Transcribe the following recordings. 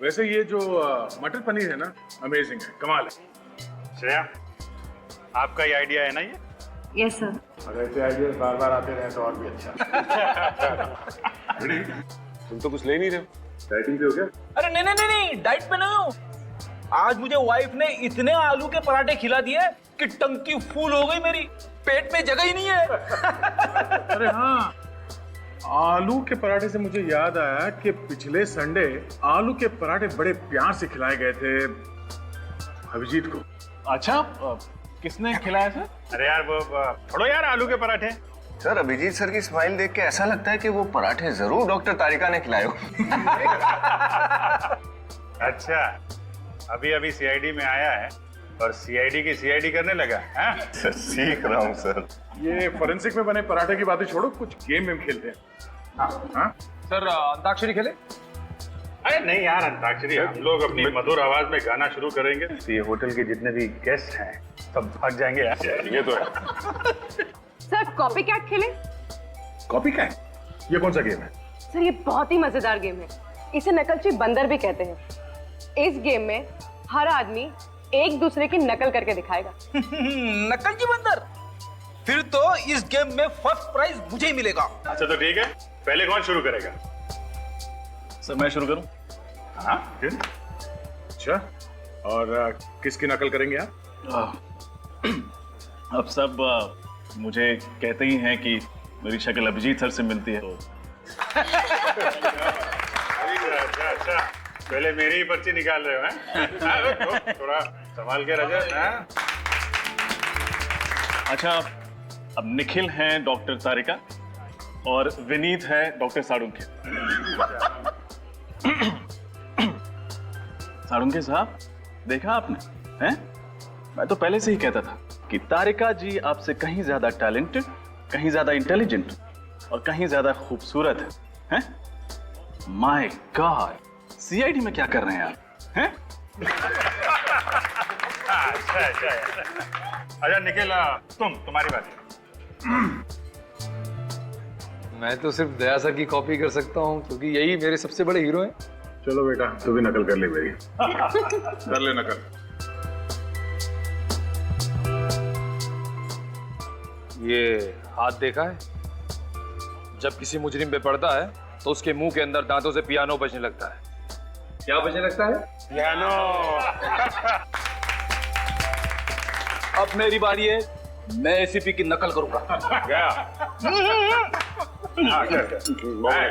वैसे ये जो मटर पनीर है ना, अमेजिंग है, कमाल है। श्रेया, आपका ये आइडिया है ना ये? Yes sir. अगर ऐसे आइडिया बार बार आते रहे तो और भी अच्छा। तुम तो कुछ ले नहीं रहे हो, डाइटिंग पे हो क्या? अरे नहीं नहीं नहीं, डाइट पे नहीं हूँ। आज मुझे वाइफ ने इतने आलू के पराठे खिला दिए कि टंकी फुल हो गई मेरी, पेट में जगह ही नहीं है। अरे हाँ, आलू के पराठे से मुझे याद आया कि पिछले संडे आलू के पराठे बड़े प्यार से खिलाए गए थे अभिजीत को। अच्छा, किसने खिलाया सर? अरे यार वो छोड़ो यार आलू के पराठे। सर, अभिजीत सर की स्माइल देख के ऐसा लगता है कि वो पराठे जरूर डॉक्टर तारिका ने खिलाए हो। अच्छा, अभी अभी सीआईडी में आया है और सीआईडी की सीआईडी करने लगा है? सर, सीख रहा हूँ सर। ये फोरेंसिक में बने पराठे की बातें छोड़ो, कुछ गेम में खेलते हैं। हाँ? सर अंताक्षरी खेले? अरे नहीं यार अंताक्षरी, हम लोग अपनी मधुर आवाज में गाना शुरू करेंगे तो ये होटल के जितने भी गेस्ट हैं सब भाग जाएंगे यार। ये तो है। सर कॉपी कैट खेले? Copy cat? ये कौन सा गेम है? सर ये बहुत ही मजेदार गेम है। इसे नकलची बंदर भी कहते हैं। इस गेम में हर आदमी एक दूसरे की नकल करके दिखाएगा। नकलची बंदर? फिर तो इस गेम में फर्स्ट प्राइज मुझे ही मिलेगा। अच्छा तो ठीक है, पहले कौन शुरू करेगा? सर मैं शुरू करूं? हाँ फिर? अच्छा, और किसकी नकल करेंगे आप? अब सब मुझे कहते ही हैं कि मेरी शक्ल अभिजीत सर से मिलती है, तो अच्छा, पहले मेरी ही पर्ची निकाल रहे हो हैं? थोड़ा संभाल के रजत। अच्छा, अब निखिल हैं डॉक्टर तारिका और विनीत है डॉक्टर साळुंखे। साळुंखे साहब, देखा आपने? हैं? मैं तो पहले से ही कहता था कि तारिका जी आपसे कहीं ज्यादा टैलेंटेड, कहीं ज्यादा इंटेलिजेंट और कहीं ज्यादा खूबसूरत है। हैं? माय गॉड, सीआईडी में क्या कर रहे हैं आप? हैं? अच्छा निखिल, तुम्हारी बात है। मैं तो सिर्फ दया सर की कॉपी कर सकता हूँ क्योंकि यही मेरे सबसे बड़े हीरो हैं। चलो बेटा, तू भी नकल कर ले मेरी। कर ले नकल। ये हाथ देखा है? जब किसी मुजरिम पे पड़ता है तो उसके मुंह के अंदर दांतों से पियानो बजने लगता है। क्या बजने लगता है? पियानो। अब मेरी बारी है, मैं एसीपी की नकल करूंगा। गया।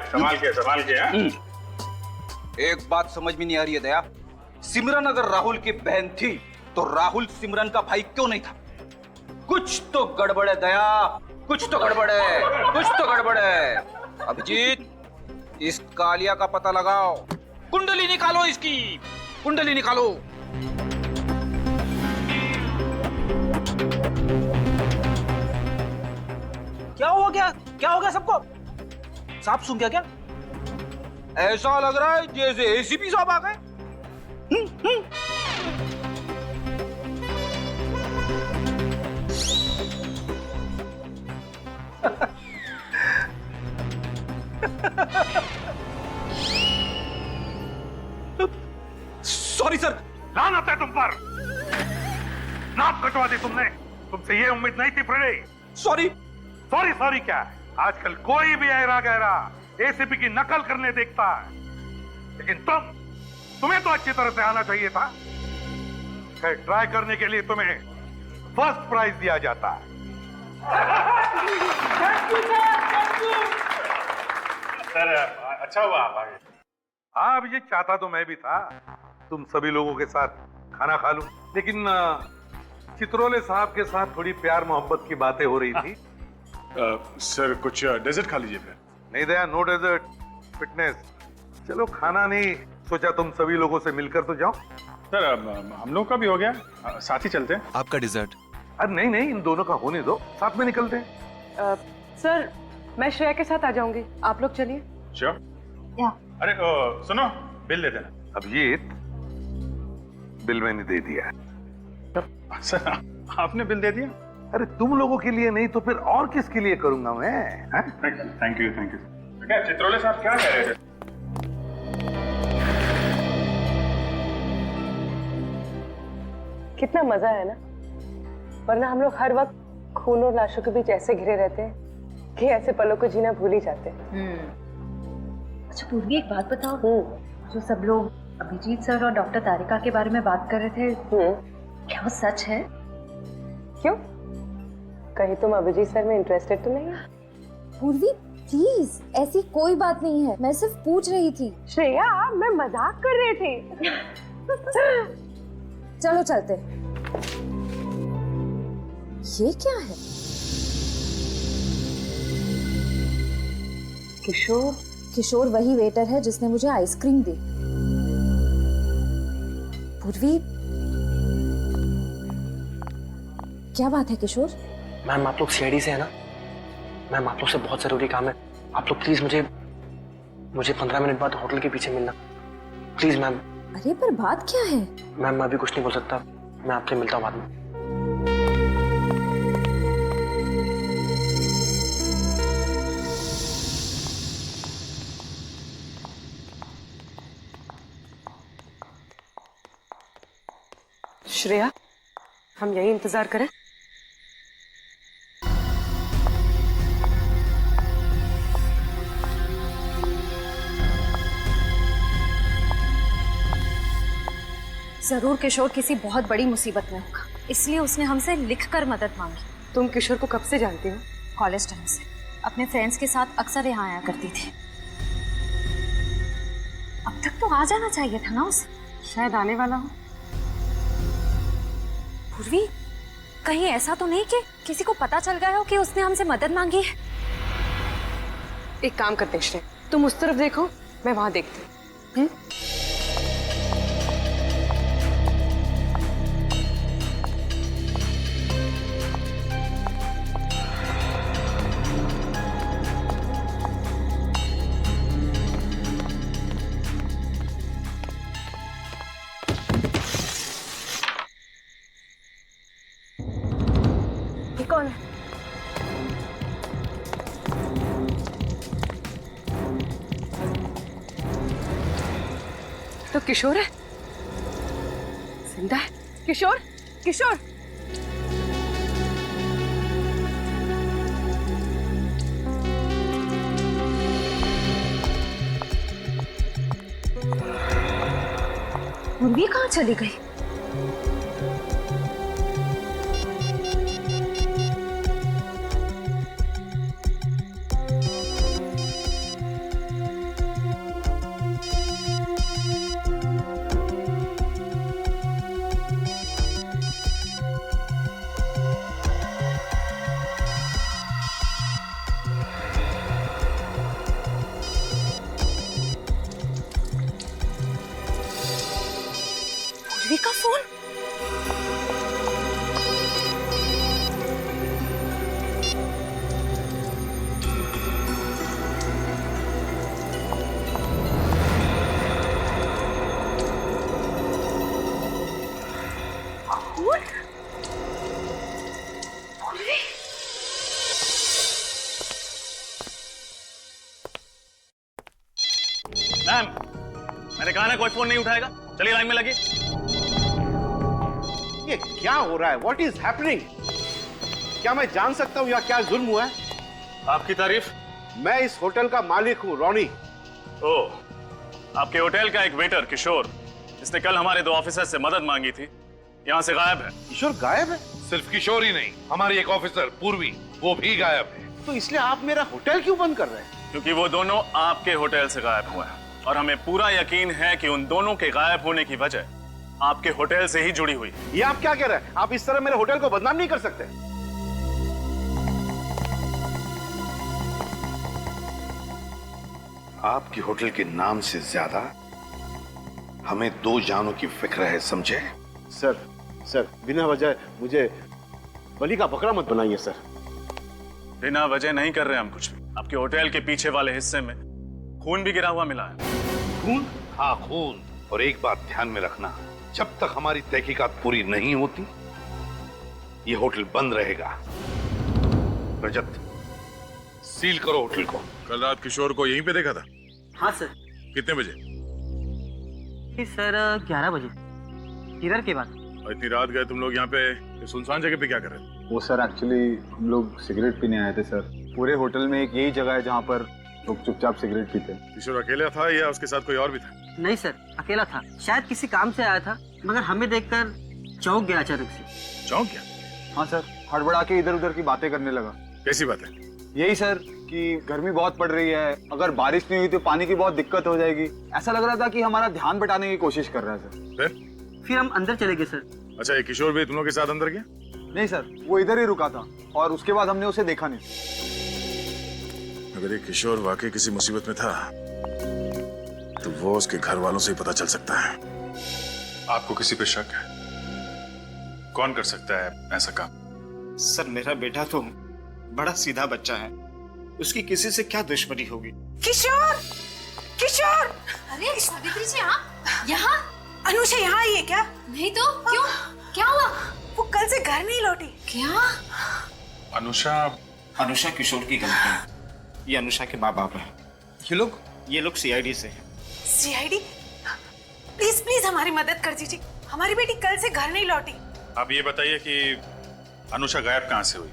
संभाल के हाँ? एक बात समझ में नहीं आ रही है दया, सिमरन अगर राहुल की बहन थी तो राहुल सिमरन का भाई क्यों नहीं था? कुछ तो गड़बड़ है दया, कुछ तो गड़बड़ है, कुछ तो गड़बड़ है। अभिजीत, इस कालिया का पता लगाओ, कुंडली निकालो, इसकी कुंडली निकालो। क्या हो गया? क्या हो गया सबको? सांप सूंघ गया क्या? ऐसा लग रहा है जैसे एसीपी साहब आ गए। Sorry sir. लानत है तुम पर, नाक कटवा दी तुमने। तुमसे ये उम्मीद नहीं थी फ्रेडी। सॉरी। सॉरी सॉरी क्या है? आजकल कोई भी ऐरा गहरा एसीपी की नकल करने देखता है, लेकिन तुम्हें तो अच्छी तरह से आना चाहिए था। खैर, ट्राई करने के लिए तुम्हें फर्स्ट प्राइज दिया जाता है। सर अच्छा हुआ आप आ गए। हाँ, अब ये चाहता तो मैं भी था, तुम सभी लोगों के साथ खाना खा लूं, लेकिन चित्रोले साहब के साथ थोड़ी प्यार मोहब्बत की बातें हो रही थी। सर कुछ डेजर्ट खा लीजिए फिर। नहीं दया, नो डेजर्ट, फिटनेस। चलो खाना नहीं, सोचा तुम सभी लोगों से मिलकर तो जाओ। सर हम लोग का भी हो गया, साथ ही चलते हैं। आपका डिजर्ट? अरे नहीं नहीं, इन दोनों का होने दो, साथ में निकलते हैं। सर मैं श्रेया के साथ आ जाऊंगी, आप लोग चलिए। श्योर। अरे सुनो, बिल दे देना। अभिजीत, बिल मैंने दे दिया है। सर आपने बिल दे दिया? अरे तुम लोगों के लिए नहीं तो फिर और किसके लिए करूंगा मैं? Thank you. क्या चित्रोले साहब क्या कह रहे थे? कितना मजा है ना, वरना हम लोग हर वक्त खून और लाशों के बीच ऐसे घिरे रहते हैं कि ऐसे पलों को जीना भूल ही जाते हैं। अच्छा पूर्वी, एक बात बताओ, जो सब लोग अभिजीत सर और डॉक्टर तारिका के बारे में बात कर रहे थे, क्या वो सच है? क्यों, कहीं तुम अभिजीत सर में इंटरेस्टेड तो नहीं है? पूर्वी प्लीज, ऐसी कोई बात नहीं है, मैं सिर्फ पूछ रही थी। श्रेया, मैं मजाक कर रही थी। चलो चलते। ये क्या है? किशोर? किशोर वही वेटर है जिसने मुझे आइसक्रीम दी। पूर्वी, क्या बात है किशोर? मैम आप लोग सीआईडी से है ना? मैम आप लोग से बहुत जरूरी काम है, आप लोग प्लीज मुझे 15 मिनट बाद होटल के पीछे मिलना प्लीज मैम। अरे पर बात क्या है? मैम मैं अभी कुछ नहीं बोल सकता, मैं आपसे मिलता हूँ बाद में। श्रेया, हम यही इंतजार करें? जरूर किशोर किसी बहुत बड़ी मुसीबत में होगा, इसलिए उसने हमसे लिखकर मदद मांगी। तुम किशोर को कब से जानती हो? कॉलेज टाइम से, अपने फ्रेंड्स के साथ अक्सर यहाँ आया करती थी। अब तक तो आ जाना चाहिए था ना उसे। शायद आने वाला हो। पूर्वी, कहीं ऐसा तो नहीं कि किसी को पता चल गया हो कि उसने हमसे मदद मांगी है? एक काम करते हैं श्रेया, तुम उस तरफ देखो, मैं वहां देखती हूँ। कौन है? तो किशोर है, जिंदा है। किशोर, किशोर, पूर्वी कहाँ चली गई? का फोन? मैम, मैंने कहा ना कोई फोन नहीं उठाएगा, चलिए लाइन में लगी। ये क्या हो रहा है? What is happening? क्या मैं जान सकता हूँ यहाँ क्या जुल्म हुआ है? आपकी तारीफ? मैं इस होटल का मालिक हूँ, रॉनी। ओह, आपके होटल का एक वेटर किशोर, जिसने कल हमारे 2 ऑफिसर से मदद मांगी थी, यहाँ से गायब है। किशोर गायब है? सिर्फ किशोर ही नहीं, हमारी एक ऑफिसर पूर्वी, वो भी गायब है। तो इसलिए आप मेरा होटल क्यों बंद कर रहे हैं? क्योंकि वो दोनों आपके होटल से गायब हुए हैं और हमें पूरा यकीन है कि उन दोनों के गायब होने की वजह आपके होटल से ही जुड़ी हुई है। ये आप क्या कह रहे हैं? आप इस तरह मेरे होटल को बदनाम नहीं कर सकते। आपके होटल के नाम से ज्यादा हमें 2 जानों की फिक्र है, समझे? सर बिना वजह मुझे बलि का बकरा मत बनाइए सर। बिना वजह नहीं कर रहे हम कुछ भी। आपके होटल के पीछे वाले हिस्से में खून भी गिरा हुआ मिला है। खून? हाँ, खून। और एक बात ध्यान में रखना, जब तक हमारी तहकीकात पूरी नहीं होती ये होटल बंद रहेगा। रजत, सील करो होटल को। कल रात किशोर को यहीं पे देखा था? हाँ सर। कितने बजे? सर 11 बजे, किधर के बाद? और इतनी रात गए तुम लोग यहाँ पे ये सुनसान जगह पे क्या कर रहे थे? वो सर एक्चुअली हम लोग सिगरेट पीने आए थे सर। पूरे होटल में एक यही जगह है जहाँ पर लोग चुपचाप सिगरेट पीते हैं। किशोर अकेला था या उसके साथ कोई और भी था? नहीं सर, अकेला था। शायद किसी काम से आया था, मगर हमें देखकर चौंक गया अचानक से। चौंक गया? हाँ सर, हड़बड़ा के इधर उधर की बातें करने लगा। कैसी बात है? यही सर कि गर्मी बहुत पड़ रही है, अगर बारिश नहीं हुई तो पानी की बहुत दिक्कत हो जाएगी। ऐसा लग रहा था कि हमारा ध्यान बटाने की कोशिश कर रहा है सर। फिर हम अंदर चले गए सर। अच्छा, ये किशोर भी तुम लोग के साथ अंदर गया? नहीं सर, वो इधर ही रुका था और उसके बाद हमने उसे देखा नहीं। अगर ये किशोर वाकई किसी मुसीबत में था तो वो उसके घर वालों से ही पता चल सकता है। आपको किसी पे शक है? कौन कर सकता है ऐसा काम? सर मेरा बेटा तो बड़ा सीधा बच्चा है, उसकी किसी से क्या दुश्मनी होगी? किशोर, किशोर! अरे सावित्री जी आप यहाँ? अनुषा यहाँ आई है क्या? नहीं तो क्यों? क्या हुआ? वो कल से घर नहीं लौटी। क्या? अनुषा किशोर की गलती है। ये अनुषा के माँ बाप हैं। ये लोग सीआईडी से हैं। सीआईडी? प्लीज प्लीज हमारी मदद कर दीजिए, हमारी बेटी कल से घर नहीं लौटी। आप ये बताइए कि अनुषा गायब कहाँ से हुई?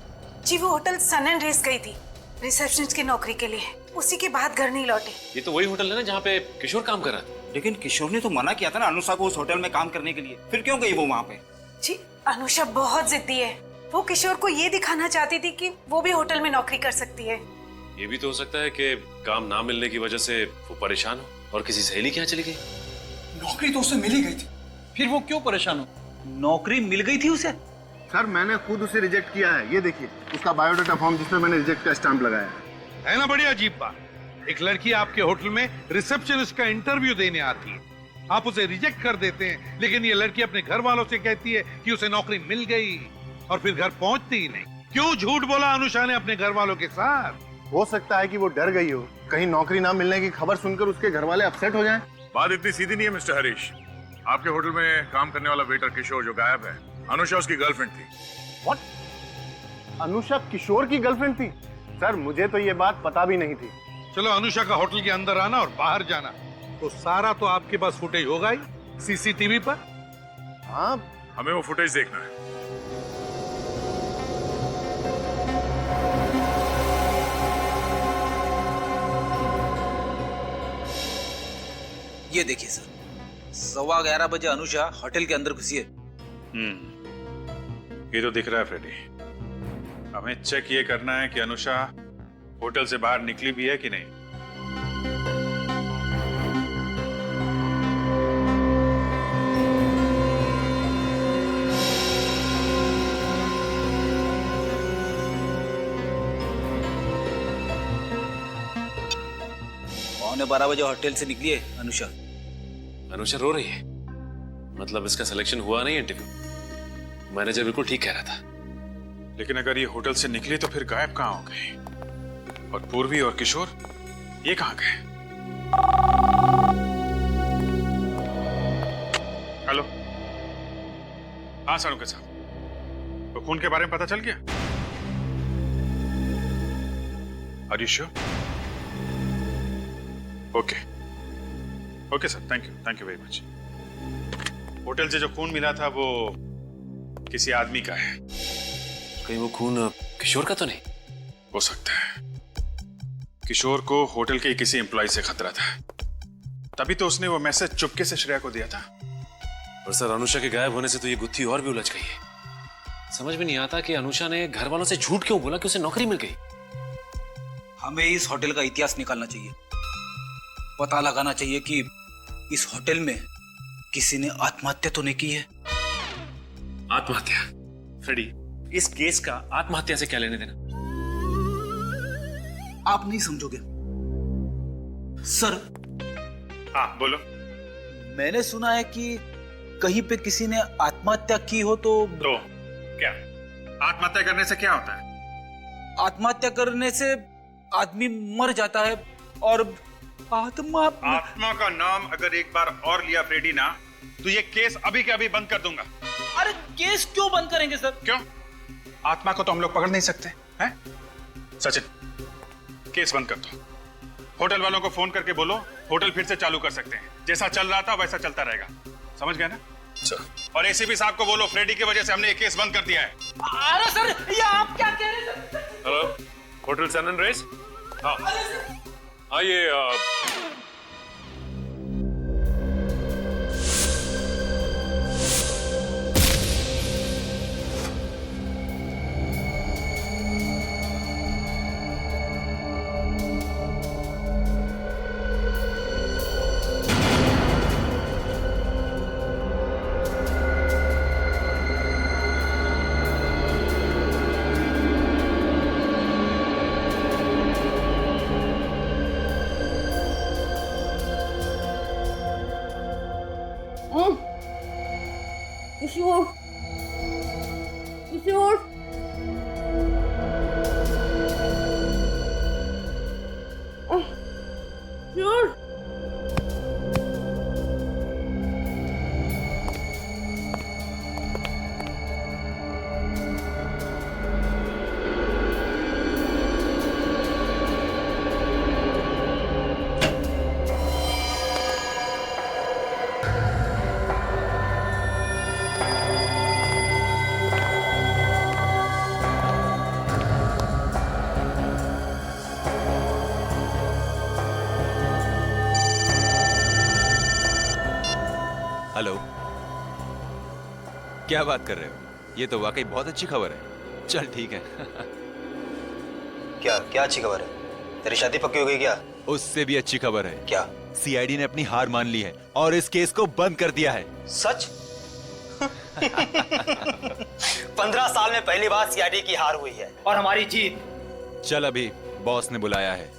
जी वो होटल सन एंड रेस गई थी रिसेप्शनिस्ट की नौकरी के लिए, उसी के बाद घर नहीं लौटी। ये तो वही होटल है ना जहाँ पे किशोर काम कर रहा था। लेकिन किशोर ने तो मना किया था ना अनुषा को उस होटल में काम करने के लिए, फिर क्यों गई वो वहाँ पे? जी अनुषा बहुत जिद्दी है, वो किशोर को ये दिखाना चाहती थी कि वो भी होटल में नौकरी कर सकती है। ये भी तो हो सकता है कि काम ना मिलने की वजह से वो परेशान हो और किसी सहेली के यहाँ चली गई। नौकरी तो उसे मिल ही गई थी, फिर वो क्यों परेशान हो? नौकरी मिल गई थी उसे? सर मैंने खुद उसे रिजेक्ट किया है, ये देखिए उसका बायोडाटा फॉर्म जिसमें मैंने रिजेक्ट का स्टैंप लगाया है ना। बड़ी अजीब बात, एक लड़की आपके होटल में रिसेप्शनिस्ट का इंटरव्यू देने आती है, आप उसे रिजेक्ट कर देते हैं, लेकिन ये लड़की अपने घर वालों से कहती है कि उसे नौकरी मिल गई और फिर घर पहुंचती ही नहीं। क्यों झूठ बोला अनुषा ने अपने घर वालों के साथ? हो सकता है कि वो डर गई हो, कहीं नौकरी ना मिलने की खबर सुनकर उसके घर वाले अपसेट हो जाएं। बात इतनी सीधी नहीं है मिस्टर हरीश। आपके होटल में काम करने वाला वेटर किशोर जो गायब है, अनुषा उसकी गर्लफ्रेंड थी। What? अनुषा किशोर की गर्लफ्रेंड थी? सर मुझे तो ये बात पता भी नहीं थी। चलो अनुषा का होटल के अंदर आना और बाहर जाना, तो सारा तो आपके पास फुटेज होगा ही सीसीटीवी पर। हाँ हमें वो फुटेज देखना है। ये देखिए सर, 11:15 बजे अनुषा होटल के अंदर घुसी है। ये तो दिख रहा है फ्रेडी। हमें चेक ये करना है कि अनुषा होटल से बाहर निकली भी है कि नहीं। पौने 12 बजे होटल से निकली है अनुषा। अनुषा रो रही है, मतलब इसका सिलेक्शन हुआ नहीं इंटरव्यू। मैनेजर बिल्कुल ठीक कह रहा था। लेकिन अगर ये होटल से निकली तो फिर गायब कहाँ हो गई? और पूर्वी और किशोर ये कहाँ गए? हेलो, हाँ साड़ू के साथ तो खून के बारे में पता चल गया? Are you sure? Okay sir, thank you very much. Hotel से जो खून मिला था वो किसी आदमी का है। कहीं वो खून किशोर का तो नहीं? हो सकता है। किशोर को होटल के किसी एम्प्लॉय से खतरा था, तभी तो उसने वो मैसेज चुपके से श्रेया को दिया था। और सर अनुषा के गायब होने से तो ये गुत्थी और भी उलझ गई है। समझ में नहीं आता कि अनुषा ने घर वालों से झूठ क्यों बोला कि उसे नौकरी मिल गई। हमें इस होटल का इतिहास निकालना चाहिए, पता लगाना चाहिए कि इस होटल में किसी ने आत्महत्या तो नहीं की है। आत्महत्या? फ्रेडी, इस केस का आत्महत्या से क्या लेने देना? आप नहीं समझोगे सर। हाँ बोलो। मैंने सुना है कि कहीं पे किसी ने आत्महत्या की हो तो क्या आत्महत्या करने से क्या होता है? आत्महत्या करने से आदमी मर जाता है और आत्मा का नाम अगर एक बार और लिया फ्रेडी ना, तो ये केस अभी के अभी बंद कर दूंगा। अरे केस क्यों बंद करेंगे सर? क्यों? आत्मा को तो हम लोग पकड़ नहीं सकते हैं? सचिन, केस बंद कर दो। होटल वालों को फोन करके बोलो होटल फिर से चालू कर सकते हैं। जैसा चल रहा था वैसा चलता रहेगा। समझ गए ना? सर और एसीपी साहब को बोलो फ्रेडी की वजह से हमने ये केस बंद कर दिया है। अरे सर, ये आप क्या कह रहे हैं सर? Hello, hotel sun and race. हाँ हाँ, ये किशोर, किशोर, किशोर, हेलो, क्या बात कर रहे हो? ये तो वाकई बहुत अच्छी खबर है। चल ठीक है। क्या क्या अच्छी खबर है? तेरी शादी पक्की हो गई क्या? उससे भी अच्छी खबर है। क्या? सीआईडी ने अपनी हार मान ली है और इस केस को बंद कर दिया है। सच? 15 साल में पहली बार सीआईडी की हार हुई है और हमारी जीत। चल, अभी बॉस ने बुलाया है।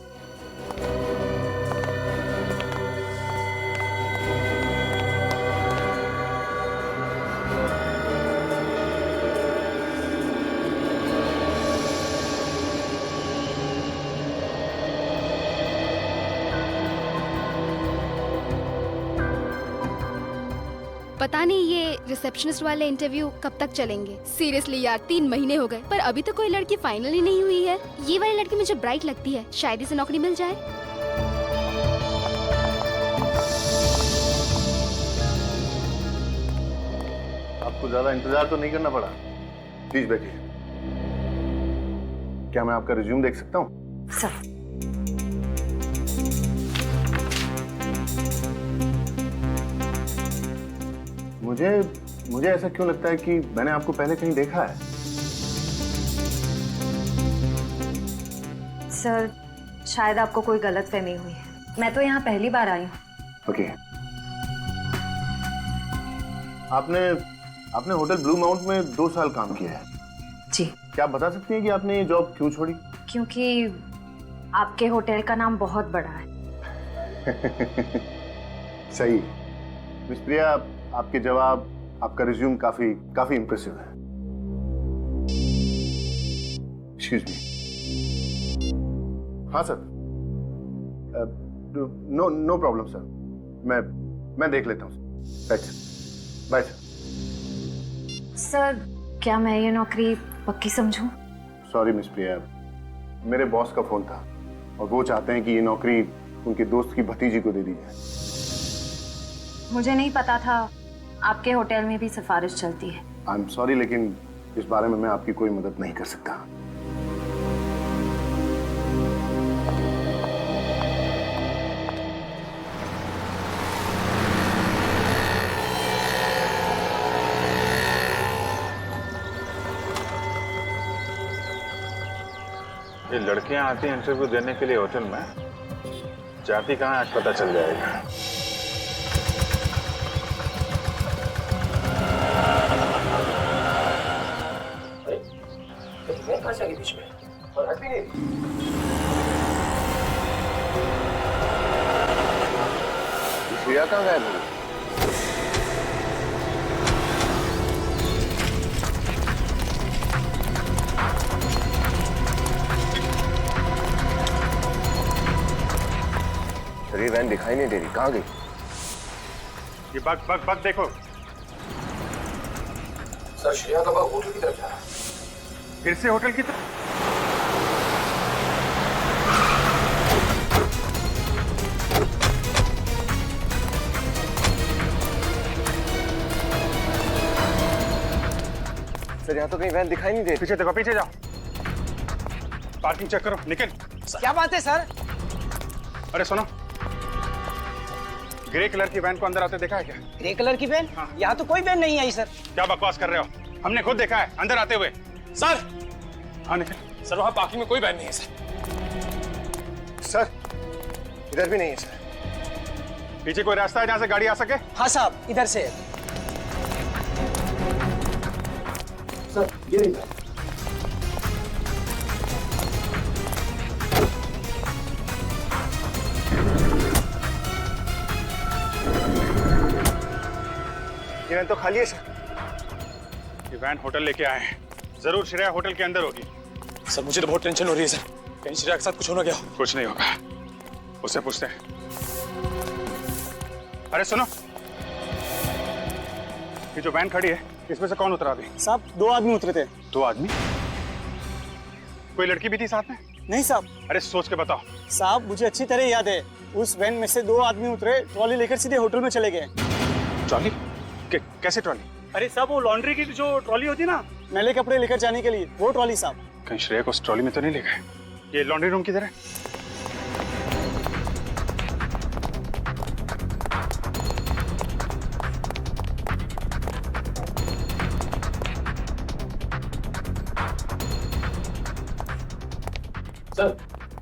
पता नहीं ये रिसेप्शनिस्ट वाले इंटरव्यू कब तक चलेंगे। सीरियसली यार, 3 महीने हो गए पर अभी तो कोई लड़की फाइनल ही नहीं हुई है। ये वाली लड़की मुझे ब्राइट लगती है, शायद इसे नौकरी मिल जाए। आपको ज्यादा इंतजार तो नहीं करना पड़ा। प्लीज बैठिए। क्या मैं आपका रिज्यूम देख सकता हूँ? सर, मुझे ऐसा क्यों लगता है कि मैंने आपको पहले कहीं देखा है? सर शायद आपको कोई गलतफहमी हुई है। मैं तो यहाँ पहली बार आई हूँ। ओके। आपने होटल ब्लू माउंट में 2 साल काम किया है। जी। क्या आप बता सकती हैं कि आपने ये जॉब क्यों छोड़ी? क्योंकि आपके होटल का नाम बहुत बड़ा है। सही। मिस प्रिया, आपके जवाब, आपका रिज्यूम काफी इंप्रेसिव है। Excuse me. हाँ सर। No problem sir. मैं देख लेता हूँ। Bye sir. सर, क्या मैं ये नौकरी पक्की समझूं? सॉरी मिस प्रिया, मेरे बॉस का फोन था और वो चाहते हैं कि ये नौकरी उनके दोस्त की भतीजी को दे दी जाए। मुझे नहीं पता था आपके होटल में भी सिफारिश चलती है। आई एम सॉरी, लेकिन इस बारे में मैं आपकी कोई मदद नहीं कर सकता। ये लड़कियां आती हैं इंटरव्यू देने के लिए होटल में, जाती कहाँ आज पता चल जाएगा। बीच में और हट भी नहीं। प्रिया कहाँ गायब हो गई? शरीर वैन दिखाई नहीं दे रही, कहाँ गई? ये बग देखो। सर, श्रेया का बग होटल की तरफ जा रहा है। फिर से होटल की तरफ? सर यहाँ तो कहीं वैन दिखाई नहीं दे। पीछे देखो, पीछे जाओ, पार्किंग चेक करो। निखिल, क्या बात है सर? अरे सुनो, ग्रे कलर की वैन को अंदर आते देखा है क्या? ग्रे कलर की वैन? यहाँ तो कोई वैन नहीं आई सर। क्या बकवास कर रहे हो? हमने खुद देखा है अंदर आते हुए। सर, हाँ निखिल। सर वहाँ पार्किंग में कोई वैन नहीं है सर। सर इधर भी नहीं है सर। पीछे कोई रास्ता है जहाँ से गाड़ी आ सके? हाँ साहब, इधर से। सर ये नहीं था। ये वैन तो खाली है सर। ये वैन होटल लेके आए हैं, जरूर श्रेया होटल के अंदर होगी। सर मुझे तो बहुत टेंशन हो रही है सर, कहीं श्रेया के साथ कुछ हो ना गया। कुछ नहीं होगा, उससे पूछते हैं। अरे सुनो, ये जो वैन खड़ी है इसमें से कौन उतरा अभी? साहब 2 आदमी उतरे थे। 2 आदमी? कोई लड़की भी थी साथ में? नहीं साहब। अरे सोच के बताओ। साहब मुझे अच्छी तरह याद है, उस वैन में से 2 आदमी उतरे, ट्रॉली लेकर सीधे होटल में चले गए। ट्रॉली? कैसे ट्रॉली? अरे साहब वो लॉन्ड्री की जो ट्रॉली होती ना, मैले कपड़े लेकर जाने के लिए, वो ट्रॉली साहब। कहीं श्रेया को उस ट्रॉली में तो नहीं ले गए? ये लॉन्ड्री रूम किधर है?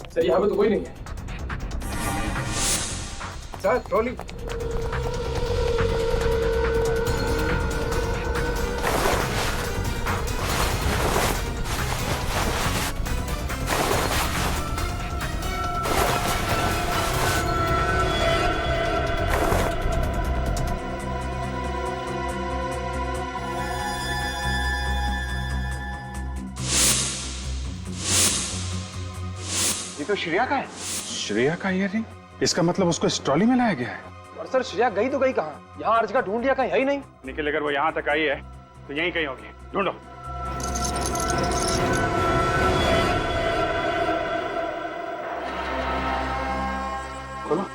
सर यहाँ पे तो कोई नहीं है। Sir trolley. ये तो श्रेया का है। श्रेया का ईयररिंग? इसका मतलब उसको इस ट्रॉली में लाया गया है। और सर श्रेया गई तो गई कहाँ? यहाँ हर जगह ढूंढ लिया, कहीं है ही नहीं। निखिल, अगर वो यहाँ तक आई है तो यहीं कहीं होगी, ढूंढो। खोलो।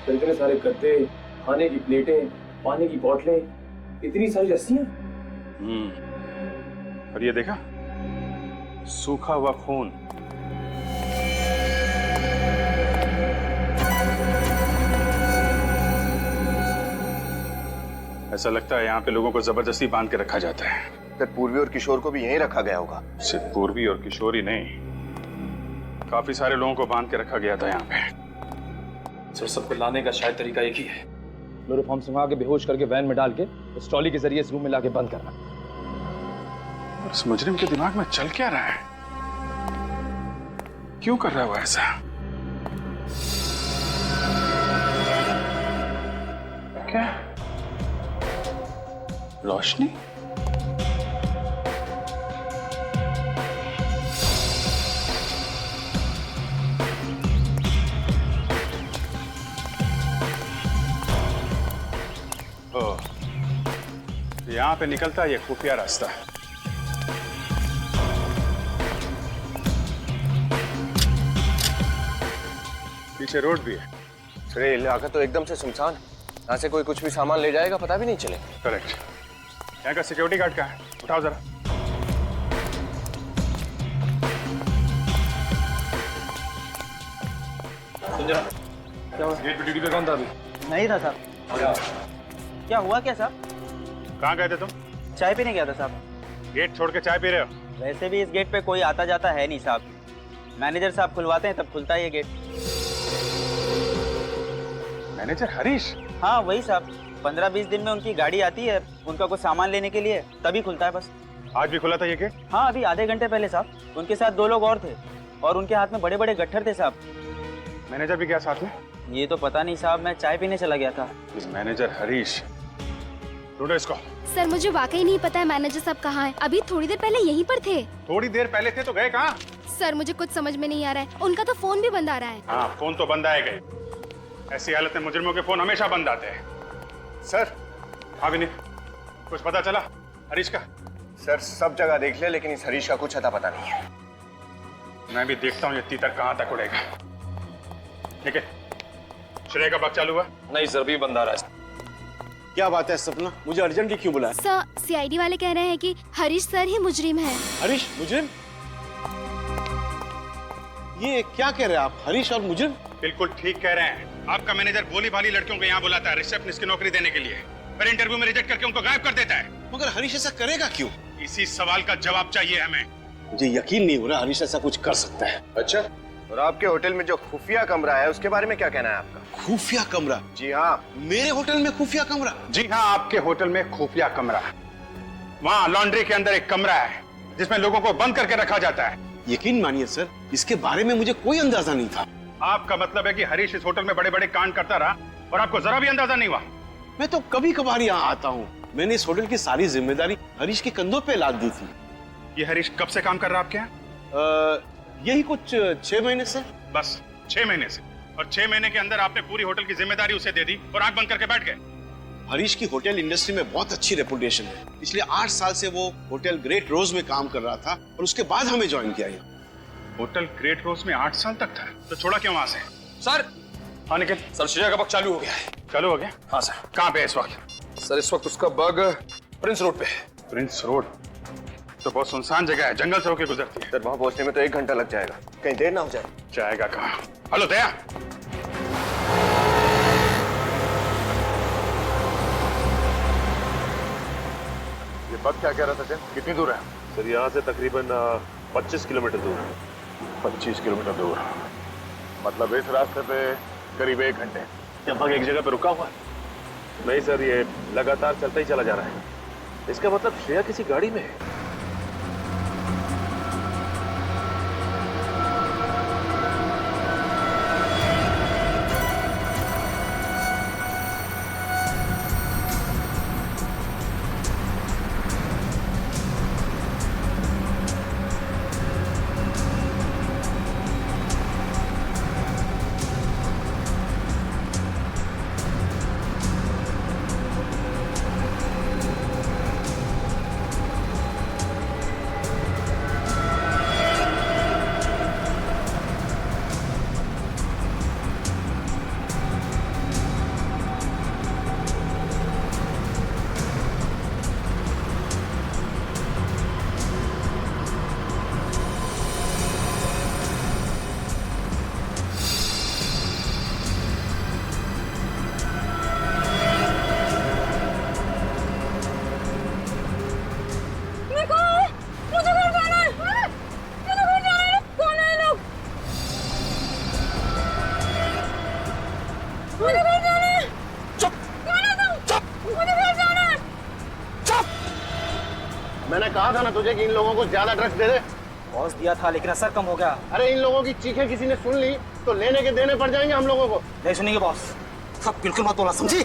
तो इतने सारे गद्दे, खाने की प्लेटें, पानी की बोतलें, इतनी सारी रस्सियां। और ये देखा, सूखा हुआ खून। ऐसा लगता है यहाँ पे लोगों को जबरदस्ती बांध के रखा जाता है। सर पूर्वी और किशोर को भी यहीं रखा गया होगा। सिर्फ पूर्वी और किशोर ही नहीं, काफी सारे लोगों को बांध के रखा गया था यहाँ पे। सर सबको लाने का शायद तरीका एक ही है, क्लोरोफॉर्म से वहां के बेहोश करके वैन में डाल के उस ट्रॉली के जरिए इस रूम में लाके बंद करना। इस मुजरिम के दिमाग में चल क्या रहा है? क्यों कर रहा है वो ऐसा? क्या रोशनी? यहाँ पे निकलता है ये खुफिया रास्ता। पीछे रोड भी है। सर ये इलाका तो एकदम से सुनसान है, यहाँ से कोई कुछ भी सामान ले जाएगा पता भी नहीं चले। करेक्ट। यहाँ का सिक्योरिटी गार्ड कहाँ है? उठाओ जरा। संजय, क्या हुआ? गेट पे ड्यूटी पे कौन था अभी? नहीं था साहब। क्या हुआ क्या साहब? कहाँ गए थे तुम? चाय पीने गया था साहब। गेट छोड़ के चाय पी रहे हो? वैसे भी इस गेट पे कोई आता जाता है नहीं साहब, मैनेजर साहब खुलवाते हैं तब खुलता है ये गेट। मैनेजर हरीश? हाँ वही साहब, 15-20 दिन में उनकी गाड़ी आती है उनका कुछ सामान लेने के लिए, तभी खुलता है बस। आज भी खुला था ये गेट? हाँ अभी आधे घंटे पहले साहब। उनके साथ 2 लोग और थे और उनके हाथ में बड़े बड़े गट्ठर थे साहब। मैनेजर भी क्या साथ में? ये तो पता नहीं साहब, मैं चाय पीने चला गया था। इस मैनेजर हरीश, ढूंढो इसको। सर मुझे वाकई नहीं पता है मैनेजर साहब कहाँ हैं। अभी थोड़ी देर पहले यहीं पर थे। थोड़ी देर पहले थे तो गए कहाँ? सर मुझे कुछ समझ में नहीं आ रहा है, उनका तो फोन भी बंद आ रहा है। हाँ, फोन तो बंद आएगा ही। ऐसी हालत में मुजरिमों के फोन हमेशा बंद आते हैं। सर। हाँ विनीत, कुछ पता चला हरीश का? सर सब जगह देख ले, लेकिन इस हरीश का कुछ अता पता नहीं है। मैं भी देखता हूँ ये तीतर कहाँ तक उड़ेगा। ठीक है, श्रेय का बग चालू हुआ? नहीं सर, भी बंद आ रहा है। क्या बात है सपना, मुझे अर्जेंटली क्यों बुलाया? सर सीआईडी वाले कह रहे हैं कि हरीश सर ही मुजरिम है। हरीश मुजरिम? ये क्या कह रहे हैं आप, हरीश और मुजरिम? बिल्कुल ठीक कह रहे हैं। आपका मैनेजर भोली भाली लड़कियों को यहाँ बुलाता है रिसेप्शनिस्ट की नौकरी देने के लिए, फिर इंटरव्यू में रिजेक्ट करके उनको गायब कर देता है। मगर हरीश ऐसा करेगा क्यों? इसी सवाल का जवाब चाहिए हमें। मुझे यकीन नहीं हो रहा हरीश ऐसा कुछ कर सकता है। अच्छा, और आपके होटल में जो खुफिया कमरा है उसके बारे में क्या कहना है आपका? खुफिया कमरा? जी हाँ। मेरे होटल में खुफिया कमरा? जी हाँ, आपके होटल में खुफिया कमरा। वहाँ लॉन्ड्री के अंदर एक कमरा है जिसमें लोगों को बंद करके रखा जाता है। यकीन मानिए सर, इसके बारे में मुझे कोई अंदाजा नहीं था। आपका मतलब है कि हरीश इस होटल में बड़े बड़े कांड करता रहा और आपको जरा भी अंदाजा नहीं हुआ? मैं तो कभी कभार यहाँ आता हूँ। मैंने इस होटल की सारी जिम्मेदारी हरीश के कंधों पे लाद दी थी। ये हरीश कब से काम कर रहा है आपके यहाँ? यही कुछ 6 महीने से। बस 6 महीने से? और 6 महीने के अंदर आपने पूरी होटल की जिम्मेदारी उसे दे दी और आंख बंद करके बैठ गए? हरीश की होटल इंडस्ट्री में बहुत अच्छी रेपुटेशन है। पिछले 8 साल से वो होटल ग्रेट रोज में काम कर रहा था और उसके बाद हमें ज्वाइन किया। होटल ग्रेट रोज में 8 साल तक था, तो छोड़ा क्यों वहां से? सर। हाँ निखिल। सर श्रेया का बग चालू हो गया है। चालू हो गया? हाँ सर। कहाँ पे है इस वक्त? सर इस वक्त उसका बग प्रिंस रोड पे है। प्रिंस रोड तो बहुत सुनसान जगह है, जंगल से होकर गुजरती है। सर वहां पहुंचने में तो 1 घंटा लग जाएगा, कहीं देर ना हो जाए। जाएगा कहाँ? हेलो दया। ये बग क्या कह रहा था सर? कितनी दूर है? सर यहाँ से तकरीबन 25 किलोमीटर दूर है। 25 किलोमीटर दूर, मतलब इस रास्ते पे करीब 1 घंटे। क्या बग एक जगह पे रुका हुआ है? नहीं सर, ये लगातार चलता ही चला जा रहा है। इसका मतलब श्रेया किसी गाड़ी में है। मैंने कहा था ना तुझे कि इन लोगों को ज्यादा ड्रग्स दे दे। बॉस दिया था लेकिन असर कम हो गया। अरे इन लोगों की चीखें किसी ने सुन ली तो लेने के देने पड़ जाएंगे हम लोगों को। नहीं सुनेंगे बॉस, सब बिल्कुल मत बोला, समझी?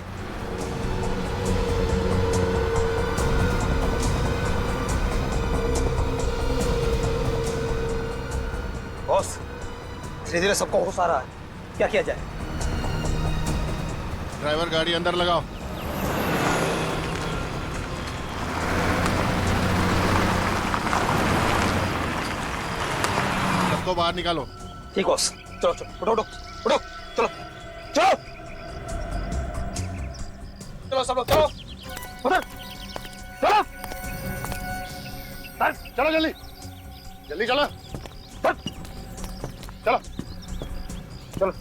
बॉस धीरे धीरे सबको होश आ रहा है, क्या किया जाए? ड्राइवर गाड़ी अंदर लगाओ। सबको बाहर निकालो। ठीक बॉस। चलो चलो उठो उठो उठो, चलो चलो चलो सब लोग चलो उधर चलो चलो जल्दी जल्दी चलो चलो चलो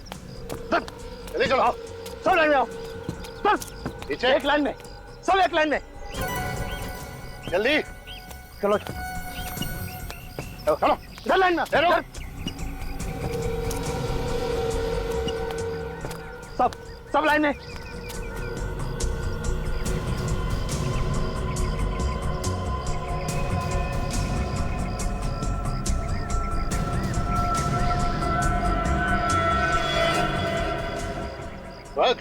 जल्दी चलो। सब लाइन में आओ, पीछे एक लाइन में, सब एक लाइन में, जल्दी चलो चलो इधर लाइन में, सब लाइन में। Bug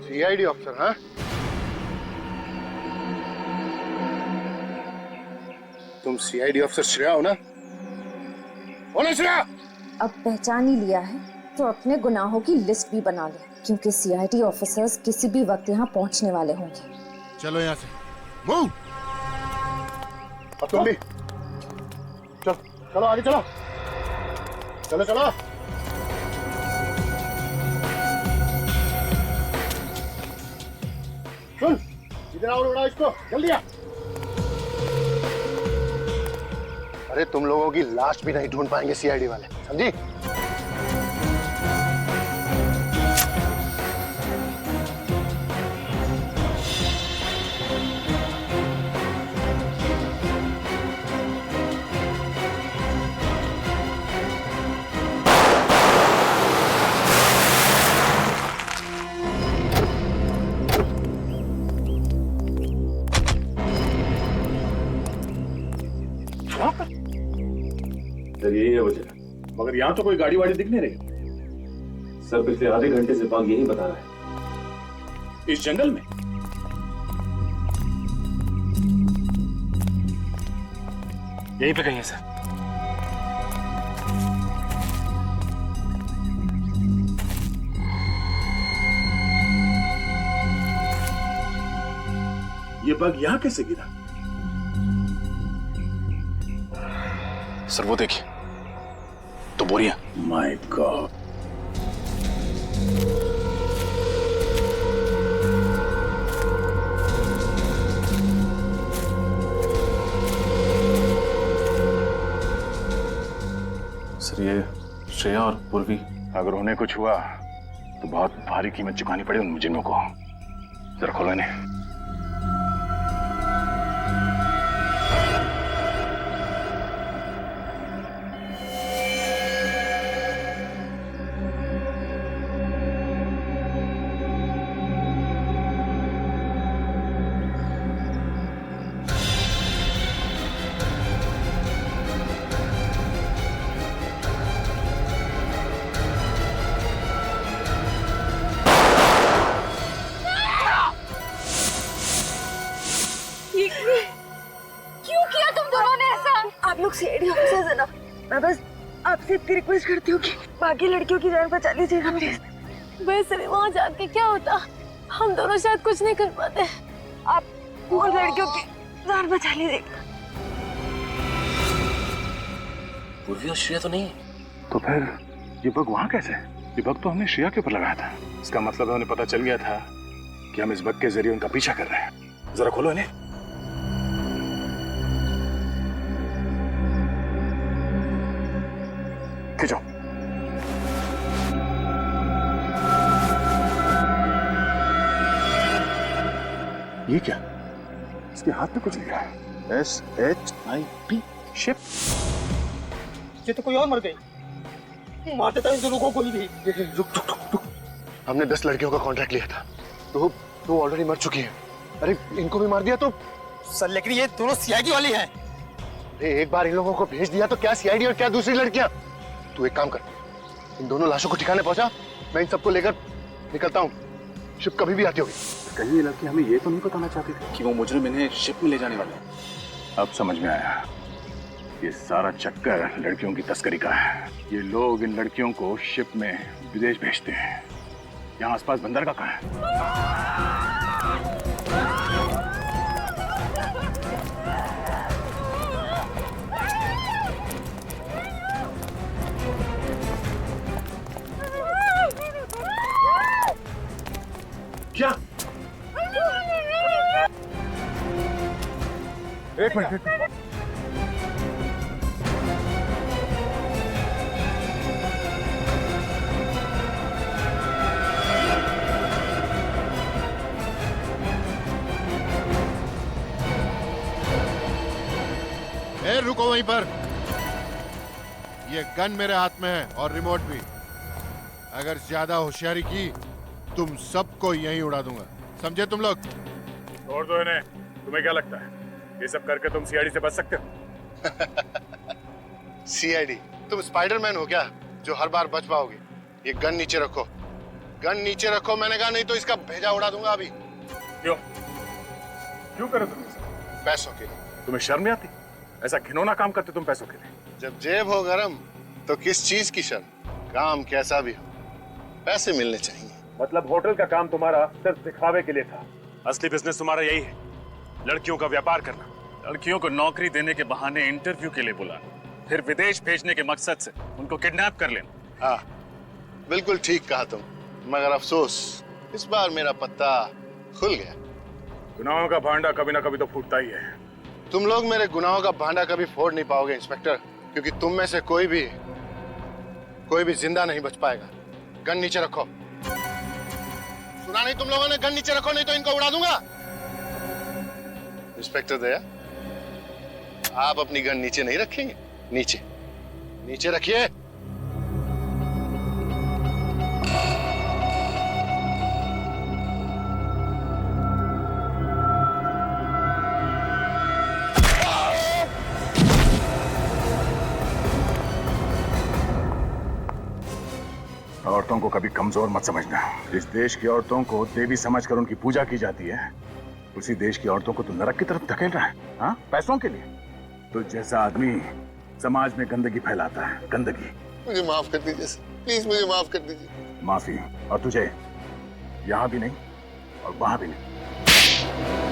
CID officer? हाँ तुम सीआईडी ऑफिसर श्रेया हो ना? अब पहचान ही लिया है तो अपने गुनाहों की लिस्ट भी बना ले, क्योंकि सीआईडी ऑफिसर्स किसी भी वक्त यहाँ पहुँचने वाले होंगे। चलो यहाँ से मूव। अब तुम भी चलो, चलो आगे चलो, चलो चलो। सुन, इधर आओ, उड़ा इसको जल्दी आ। अरे तुम लोगों की लाश भी नहीं ढूंढ पाएंगे सीआईडी वाले, समझी? सर यही है वजह, मगर यहाँ तो कोई गाड़ी वाड़ी दिख नहीं रही। सर पिछले आधे घंटे से बाघ यही बता रहा है, इस जंगल में। यहीं पे कहीं है सर। ये बग यहाँ कैसे गिरा? सर वो देखिए, तो बोरियां। My God. सर ये श्रेया और पूर्वी, अगर उन्हें कुछ हुआ तो बहुत भारी कीमत चुकानी पड़े उन मुजरिमों को। जरा खोलो इन्हें। क्यों किया तुम दोनों ने ऐसा? आप लोग सीआईडी ऑफिसर्स है ना, मैं बस आपसे इतनी रिक्वेस्ट करती हूँ कि बाकी लड़कियों की जान बचा लीजिएगा प्लीज। वैसे भी वहाँ जाके क्या होता, हम दोनों शायद कुछ नहीं कर पाते। आप वो लड़कियों की जान बचा लीजिएगा। पूर्वी और श्रेया तो नहीं है। तो फिर ये बग वहां कैसे? ये बग तो हमने श्रेया के ऊपर लगाया था। इसका मतलब है उन्हें पता चल गया था कि हम इस बग के जरिए उनका पीछा कर रहे हैं। जरा खोलो इन्हें। खींचो। ये क्या? इसके हाथ में कुछ लिखा है, SHIP शिप। ये तो कोई और मर गई। मार देता इन दोनों को कोई भी। रुक। हमने 10 लड़कियों का कॉन्ट्रैक्ट लिया था, तो ऑलरेडी मर चुकी है। अरे इनको भी मार दिया तो? सर लेकिन ये दोनों सीआईडी वाली हैं। अरे एक बार इन लोगों को भेज दिया तो क्या सीआईडी और क्या दूसरी लड़कियां? तू एक काम कर, इन दोनों लाशों को ठिकाने पहुंचा, मैं इन सबको लेकर निकलता हूँ। शिप कभी भी आती होगी। कहीं ये लड़की हमें ये तो नहीं बताना चाहती थी कि वो मुजरिम इन्हें शिप में ले जाने वाले हैं। अब समझ में आया, ये सारा चक्कर लड़कियों की तस्करी का है। ये लोग इन लड़कियों को शिप में विदेश भेजते हैं। यहाँ आसपास बंदरगाह कहाँ है? क्या? एक मिनट। रुको वहीं पर। ये गन मेरे हाथ में है और रिमोट भी। अगर ज्यादा होशियारी की तुम सबको यहीं उड़ा दूंगा, समझे तुम लोग? छोड़ दो इन्हें। तुम्हें क्या लगता है ये सब करके तुम सीआईडी से बच सकते हो? सीआईडी? तुम स्पाइडरमैन हो क्या जो हर बार बच पाओगे? ये गन नीचे रखो, गन नीचे रखो मैंने कहा, नहीं तो इसका भेजा उड़ा दूंगा अभी। क्यों करो तुम? पैसों के लिए। तुम्हें शर्म नहीं आती? ऐसा घिनौना काम करते तुम पैसों के लिए। जब जेब हो गरम तो किस चीज की शर्म? काम कैसा भी हो, पैसे मिलने चाहिए। मतलब होटल का काम तुम्हारा सिर्फ दिखावे के लिए था, असली बिजनेस तुम्हारा यही है, लड़कियों का व्यापार करना। लड़कियों को नौकरी देने के बहाने इंटरव्यू के लिए बुलाना, फिर विदेश भेजने के मकसद से उनको किडनैप कर लेना। हाँ, बिल्कुल ठीक कहा तुम, मगर अफसोस इस बार मेरा पत्ता खुल गया। गुनाहों का भांडा कभी ना कभी तो फूटता ही है। तुम लोग मेरे गुनाहों का भांडा कभी फोड़ नहीं पाओगे इंस्पेक्टर, क्योंकि तुम में से कोई भी जिंदा नहीं बच पाएगा। गन नीचे रखो। सुना नहीं तुम लोगों ने? गन नीचे रखो, नहीं तो इनको उड़ा दूंगा। इंस्पेक्टर दया, आप अपनी गन नीचे नहीं रखेंगे? नीचे रखिए। औरतों को कभी कमजोर मत समझना। जिस देश की औरतों को देवी समझकर उनकी पूजा की जाती है, उसी देश की औरतों को तो नरक की तरफ धकेल रहा है, हाँ? पैसों के लिए। तो जैसा आदमी समाज में गंदगी फैलाता है, गंदगी। मुझे माफ कर दीजिए सर, प्लीज मुझे माफ कर दीजिए। माफी? और तुझे यहाँ भी नहीं और वहां भी नहीं।